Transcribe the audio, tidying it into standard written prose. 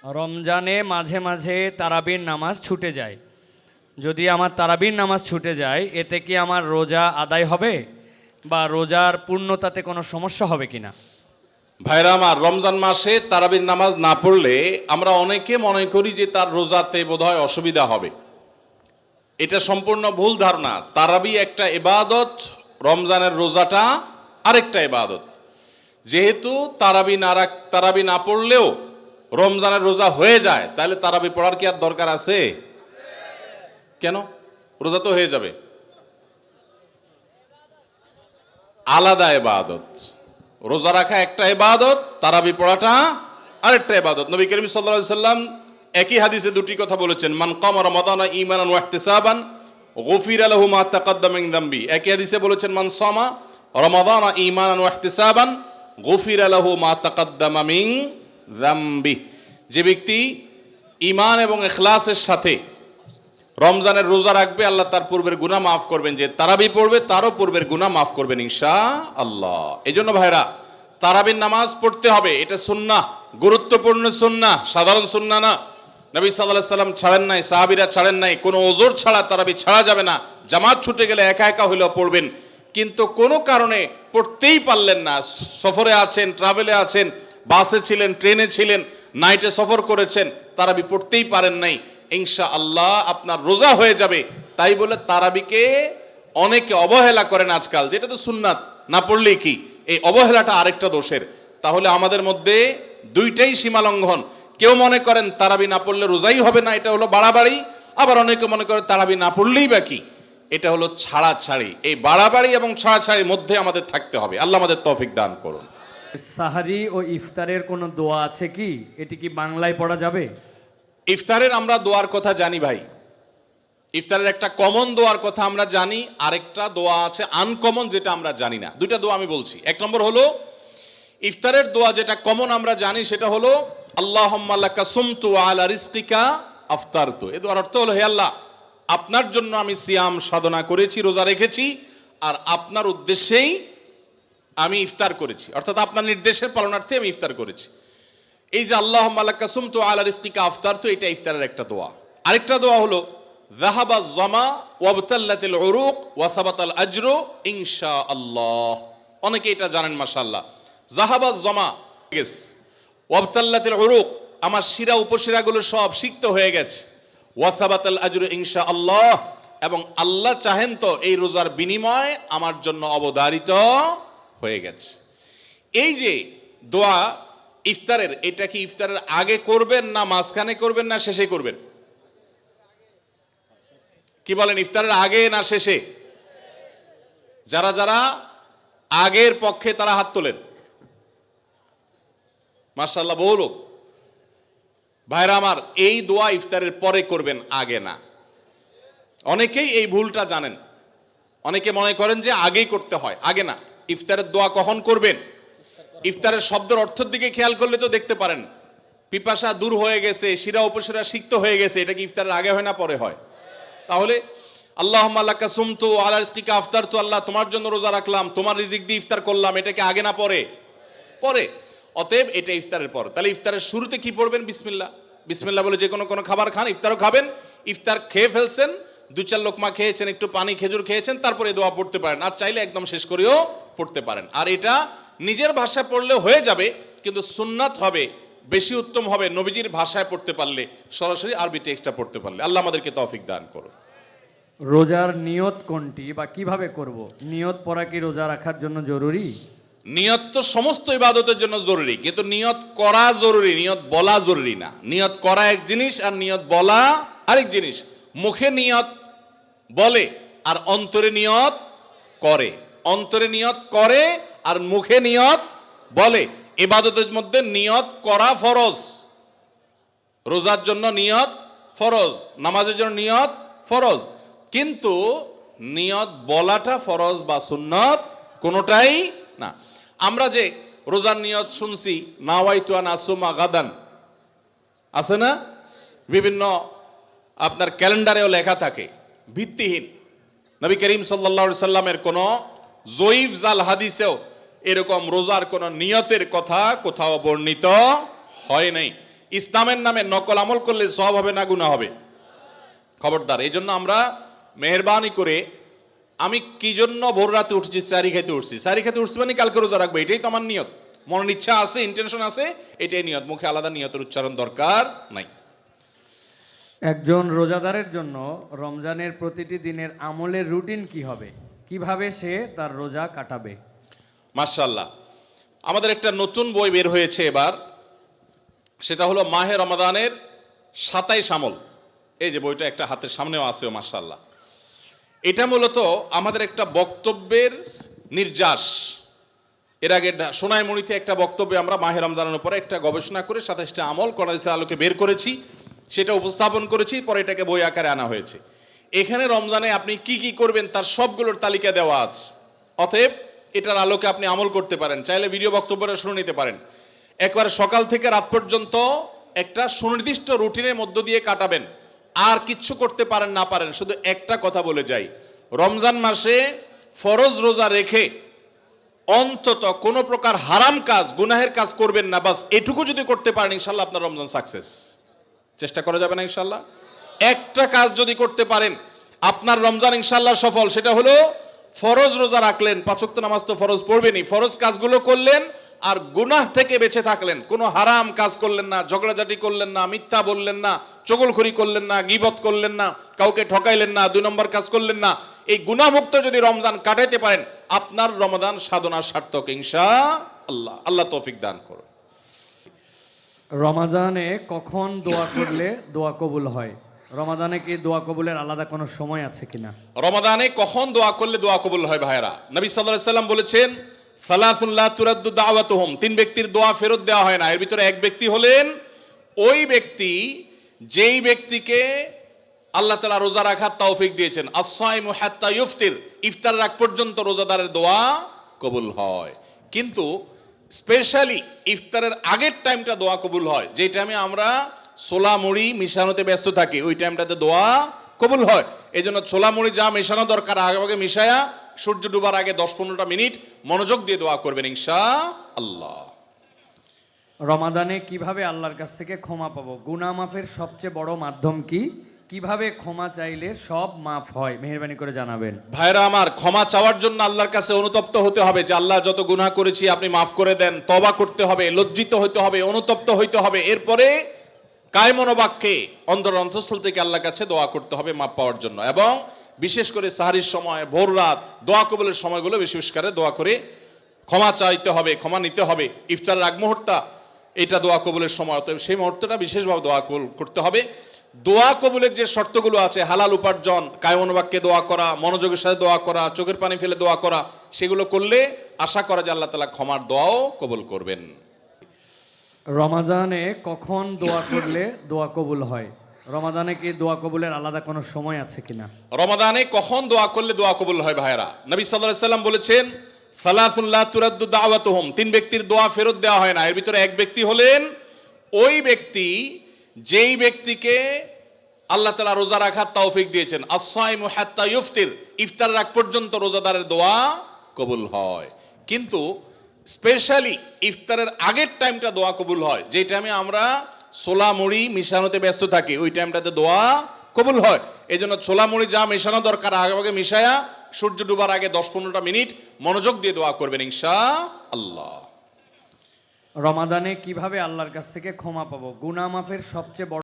রমজানে মাঝে মাঝে তারাবির নামাজ ছুটে যায়। যদি আমার তারাবির নামাজ ছুটে যায়, এতে কি আমার রোজা আদায় হবে বা রোজার পূর্ণতাতে কোনো সমস্যা হবে কিনা? ভাইরা আমার, রমজান মাসে তারাবির নামাজ না পড়লে আমরা অনেকে মনে করি যে তার রোজাতে বোধহয় অসুবিধা হবে। এটা সম্পূর্ণ ভুল ধারণা। তারাবি একটা ইবাদত, রমজানের রোজাটা আরেকটা ইবাদত। যেহেতু তারাবি না পড়লেও রমজানের রোজা হয়ে যায়, তাহলে তারাবি পড়ার কি আর দরকার আছে? কেন? রোজা তো হয়ে যাবে। আলাদা ইবাদত। রোজা রাখা একটা ইবাদত, তারাবি পড়াটা আরেকটা ইবাদত। নবী করিম সাল্লাল্লাহু আলাইহি সাল্লাম একই হাদিসে দুটি কথা বলেছেন, মান কামা রমাদানা ঈমানান ওয়া ইহতিসাবান গুফিরা লাহু মা তাকাদ্দামা মিন যামবি। একই হাদিসে বলেছেন, মান সামা রমাদানা ঈমানান ওয়া ইহতিসাবান গুফিরা লাহু মা তাকাদ্দামা মিন যামবি। যে ব্যক্তি ঈমান এবং ইখলাসের সাথে রমজানের রোজা রাখবে, আল্লাহ তার পূর্বের গুনাহ মাফ করবেন। যে তারাবি পড়বে তারও পূর্বের গুনাহ মাফ করবেন ইনশাআল্লাহ। এজন্য ভাইরা, তারাবির নামাজ পড়তে হবে। এটা সুন্নাহ, গুরুত্বপূর্ণ সুন্নাহ, সাধারণ সুন্নাহ না। নবী সাল্লাল্লাহু আলাইহি সাল্লাম ছাড়েন নাই, সাহাবীরা ছাড়েন নাই। কোনো ওযর ছাড়া তারাবি ছাড়া যাবে না। জামাত ছুটে গেলে একা একা হইলেও পড়বেন, কিন্তু কোনো কারণে পড়তেই পারলেন না, সফরে আছেন, ট্রাভেলে আছেন, বাসে ছিলেন, ট্রেনে ছিলেন, নাইটে সফর করেছেন, তারাবি পড়তেই পারেন নাই, ইনশাআল্লাহ আপনার রোজা হয়ে যাবে। তাই বলে তারাবিকে অনেকে অবহেলা করেন আজকাল, যেটা তো সুন্নাত, না পড়লেই কি। এই অবহেলাটা আরেকটা দোষের। তাহলে আমাদের মধ্যে দুইটাই সীমা লঙ্ঘন। কেউ মনে করেন তারাবি না পড়লে রোজাই হবে না, এটা হলো বাড়াবাড়ি। আবার অনেকে মনে করে তারাবি না পড়লেই বা কি, এটা হলো ছাড়াছাড়ি। এই বাড়াবাড়ি এবং ছাড়াছাড়ির মধ্যে আমাদের থাকতে হবে। আল্লাহ আমাদের তৌফিক দান করুন। সাহারি ও ইফতারের কোনো দোয়া আছে কি? এটি কি বাংলায় পড়া যাবে? ইফতারের আমরা দোয়ার কথা জানি ভাই। ইফতারের একটা কমন দোয়ার কথা আমরা জানি, আরেকটা দোয়া আছে আনকমন, যেটা আমরা জানি না। দুইটা দোয়া আমি বলছি। এক নম্বর হলো ইফতারের দোয়া, যেটা কমন আমরা জানি, সেটা হলো আল্লাহুম্মা লাকা সুমতু আলা রিজকিকা আফতারতু। এই দোয়ার অর্থ হলো, হে আল্লাহ, আপনার জন্য আমি সিয়াম সাধনা করেছি, রোজা রেখেছি, আর আপনার উদ্দেশ্যেই আমি ইফতার করেছি, অর্থাৎ আপনার নির্দেশের পালনার্থে আমি ইফতার করেছি। এই যে আল্লাহুম্মা লাকা সুমতু আলা রিজকিকা আফতারতু, এটা ইফতারের একটা দোয়া। আরেকটা দোয়া হলো যাহাবা যামা ওয়াবতাল্লাতিল উরুক ওয়া সাবাতাল আজরু ইনশাআল্লাহ। অনেকে এটা জানেন মাশাআল্লাহ। যাহাবা যামা গেছে, ওয়াবতাল্লাতিল উরুক, আমার শিরা উপশিরাগুলো সব সিক্ত হয়ে গেছে, ওয়া সাবাতাল আজরু ইনশাআল্লাহ, এবং আল্লাহ চাহেন তো এই রোজার বিনিময় আমার জন্য অবধারিত হয়ে গেছে। এই যে দোয়া ইফতারের, এটা কি ইফতারের আগে করবেন, না মাঝখানে করবেন, না শেষে করবেন? কি বলেন, ইফতারের আগে না শেষে? যারা যারা আগের পক্ষে তারা হাত তোলেন। মাশাআল্লাহ, বহু লোক। ভাইরা আমার, এই দোয়া ইফতারের পরে করবেন, আগে না। অনেকেই এই ভুলটা জানেন। অনেকে মনে করেন যে আগেই করতে হয়, আগে না। ইফতারের দোয়া কখন করবেন? ইফতারের শব্দের অর্থের দিকে খেয়াল করলে তো দেখতে পারেন, পিপাসা দূর হয়ে গেছে, শিরা উপশিরা সিক্ত হয়ে গেছে, এটা কি ইফতারের আগে হয় না পরে হয়? তাহলে আল্লাহুম্মা লাকা সুমতু আলা রিজকিকা আফতারতু, আল্লাহ তোমার জন্য রোজা রাখলাম, তোমার রিজিক দিয়ে ইফতার করলাম, এটা কি আগে না পরে? পরে। অতএব এটা ইফতারের পর। তাহলে ইফতারের শুরুতে কি পড়বেন? বিসমিল্লাহ। বিসমিল্লাহ বলে যে কোনো খাবার খান, ইফতারও খাবেন। ইফতার খেয়ে ফেলছেন, 2-4 লোকমা খেয়েছেন, একটু পানি খেজুর খেয়েছেন, তারপরে দোয়া পড়তে পারেন। আর চাইলে একদম শেষ করেও পড়তে পারেন। আর এটা নিজের ভাষায় পড়লে হয়ে যাবে, কিন্তু সুন্নাত হবে, বেশি উত্তম হবে নবীজির ভাষায় পড়তে পারলে, সরাসরি আরবি টেক্সটটা পড়তে পারলে। আল্লাহ আমাদেরকে তৌফিক দান করুন। রোজার নিয়ত কোনটি বা কিভাবে করব? নিয়ত পড়া কি রোজা রাখার জন্য জরুরি? নিয়ত তো সমস্ত ইবাদতের জন্য জরুরি, কিন্তু নিয়ত করা জরুরি, নিয়ত বলা জরুরি না। নিয়ত করা এক জিনিস, আর নিয়ত বলা আরেক জিনিস। মুখে নিয়ত বলে আর অন্তরে নিয়ত করে, অন্তরে নিয়ত করে আর মুখে নিয়ত বলে। ইবাদতের মধ্যে নিয়ত করা ফরজ। রোজার জন্য নিয়ত ফরজ, নামাজের জন্য নিয়ত ফরজ, কিন্তু নিয়ত বলাটা ফরজ বা সুন্নত কোনোটাই না। আমরা যে রোজার নিয়ত শুনছি, নাওয়াইতু আন আসুমা গাদান, আছে না? বিভিন্ন আপনার ক্যালেন্ডারেও লেখা থাকে, ভিত্তিহীন। নবী করিম সাল্লাল্লাহু আলাইহি সাল্লামের কোনো জয়ীফ জাল হাদিসেও এরকম রোজার কোন নিয়তের কথা কোথাও বর্ণিত হয় নাই। ইসলামের নামে নকল আমল করলে সওয়াব হবে না গুনাহ হবে? খবরদার। এই জন্য আমরা মেহেরবানি করে, আমি কি জন্য ভোর রাতে উঠছি, সারি খেতে উঠছি, সারি খেতে উঠছি মানে কালকে রোজা রাখবো, এটাই তো আমার নিয়ত, মনের ইচ্ছা আছে, ইন্টেনশন আছে, এটাই নিয়ত, মুখে আলাদা নিয়তের উচ্চারণ দরকার নাই। একজন রোজাদারের জন্য রমজানের প্রতিটি দিনের আমলের রুটিন কি হবে, কিভাবে সে তার রোজা কাটাবে? মাশাআল্লাহ, আমাদের একটা নতুন বই বের হয়েছে এবার, সেটা হলো মাহে রমাদানের 27 আমল। এই যে বইটা একটা হাতের সামনেও আছে, মাশাআল্লাহ। এটা মূলত আমাদের একটা বক্তব্যের নির্যাস। এর আগে সোনাইমুড়িতে একটা বক্তব্যে আমরা মাহে রমজানের উপরে একটা গবেষণা করে 27টা আমল কোরআনের আলোকে বের করেছি, সেটা উপস্থাপন করেছি, পরে এটাকে বই আকারে আনা হয়েছে। এখানে রমজানে আপনি কি কি করবেন তার সবগুলোর তালিকা দেওয়া আছে। অতএব এটার আলোকে আপনি আমল করতে পারেন, চাইলে ভিডিও বক্তব্যটা শুনে নিতে পারেন। একবার সকাল থেকে রাত পর্যন্ত একটা সুনির্দিষ্ট রুটিনের মধ্য দিয়ে কাটাবেন, আর কিচ্ছু করতে পারেন না পারেন, শুধু একটা কথা বলে যাই, রমজান মাসে ফরজ রোজা রেখে অন্তত কোনো প্রকার হারাম কাজ, গুনাহের কাজ করবেন না। বাস এটুকু যদি করতে পারেন, ইনশাল্লাহ আপনার রমজান সাকসেস। চেষ্টা করা যাবে না ইনশাল্লাহ? একটা কাজ যদি করতে পারেন, আপনার রমজান ইনশাল্লাহ সফল। সেটা হলো ফরজ রোজা রাখলেন, 5 ওয়াক্ত নামাজ তো ফরজ পড়বেনই, ফরজ কাজগুলো করলেন, আর গুনাহ থেকে বেঁচে থাকলেন, কোনো হারাম কাজ করলেন না, ঝগড়াঝাটি করলেন না, মিথ্যা বললেন না, চগলখড়ি করলেন না, গীবত করলেন না, কাউকে ঠকাইলেন না, 2 নম্বর কাজ করলেন না। এই গুনাহমুক্ত যদি রমজান কাটাইতে পারেন, আপনার রমাদান সাধনা সার্থক ইনশাআল্লাহ। আল্লাহ তৌফিক দান করুন। রমাদানে কখন দোয়া করলে দোয়া কবুল হয়? রমাদানে কি দোয়া কবুলের আলাদা কোনো সময় আছে কিনা? রমাদানে কখন দোয়া করলে দোয়া কবুল হয় ভাইরা? নবী সাল্লাল্লাহু আলাইহি সাল্লাম বলেছেন, সালাতুন লা তুরাদ্দু দাওয়াতুহুম, 3 ব্যক্তির দোয়া ফেরত দেওয়া হয় না। এর ভিতরে এক ব্যক্তি হলেন ওই ব্যক্তি যেই ব্যক্তিকে আল্লাহ তাআলা রোজা রাখার তৌফিক দিয়েছেন। আস-সাইমু হাত্তা ইফতির, ইফতার রাখ পর্যন্ত রোজাদারের দোয়া কবুল হয়। কিন্তু স্পেশালি ইফতারের আগের টাইমটা দোয়া কবুল হয়, যে টাইমে আমরা ছোলা মুড়ি মিশানোতে ব্যস্ত থাকি, ওই টাইমটাতে দোয়া কবুল হয়। এই জন্য ছোলা মুড়ি যা মেশানো দরকার আগে আগে মিশায়া সূর্য ডুবার আগে 10-15টা মিনিট মনোযোগ দিয়ে দোয়া করবেন ইনশাআল্লাহ। রমাদানে কিভাবে আল্লাহর কাছ থেকে ক্ষমা পাবো? গুনাহ মাফের সবচেয়ে বড় মাধ্যম কি? কিভাবে ক্ষমা চাইলে সব মাফ হয়? মেহেরবানি করে জানাবেন। ভাইরা আমার, ক্ষমা চাওয়ার জন্য আল্লাহর কাছে অনুতপ্ত হতে হবে, যে আল্লাহ যত গুনাহ করেছি আপনি মাফ করে দেন। তওবা করতে হবে, লজ্জিত হতে হবে, অনুতপ্ত হইতে হবে। এরপরে কায় মনোবাক্যে অন্তর অন্তঃস্থল থেকে আল্লাহর কাছে দোয়া করতে হবে মাফ পাওয়ার জন্য। এবং বিশেষ করে সাহারির সময়, ভোর রাত, দোয়া কবুলের সময়গুলো বেশি বেশি করে দোয়া করে ক্ষমা চাইতে হবে, ক্ষমা নিতে হবে। ইফতারের আগ মুহূর্তটা এটা দোয়া কবুলের সময়, অতএব সেই মুহূর্তটা বিশেষভাবে দোয়া কবুল করতে হবে। দোয়া কবুলের যে শর্তগুলো আছে, হালাল উপার্জন, কায় মনোবাক্যে দোয়া করা, মনোযোগের সাথে দোয়া করা, চোখের পানি ফেলে দোয়া করা, সেগুলো করলে আশা করা যায় আল্লাহ তাআলা ক্ষমার দোয়াও কবুল করবেন। রমাদানে কখন দোয়া করলে দোয়া কবুল হয়? রমাদানে কি দোয়া কবুলের আলাদা কোনো সময় আছে কিনা? রমাদানে কখন দোয়া করলে দোয়া কবুল হয় ভাইরা? নবী সাল্লাল্লাহু আলাইহি সাল্লাম বলেছেন, সালাতুন লা তুরাদ্দু দাওয়াতুহুম, 3 ব্যক্তির দোয়া ফেরত দেওয়া হয় না। এর ভিতরে এক ব্যক্তি হলেন ওই ব্যক্তি যেই ব্যক্তিকে আল্লাহ তাআলা রোজা রাখার তৌফিক দিয়েছেন। আস-সাইমু হাত্তা ইফতির, ইফতার রাখ পর্যন্ত রোজাদারের দোয়া কবুল হয়। কিন্তু স্পেশালি ইফতারের আগের টাইমটা দোয়া কবুল হয়, যে টাইমে আমরা ছোলা মুড়ি মিশানোতে ব্যস্ত থাকি, ওই টাইমটাতে দোয়া কবুল হয়। এই জন্য ছোলা মুড়ি যা মেশানো দরকার আগে আগে মিশায়া সূর্য ডুবার আগে 10-15টা মিনিট মনোযোগ দিয়ে দোয়া করবেন ইনশাআল্লাহ। রমাদানে কিভাবে আল্লাহর কাছ থেকে ক্ষমা পাবো? গুনাহ মাফের সবচেয়ে বড়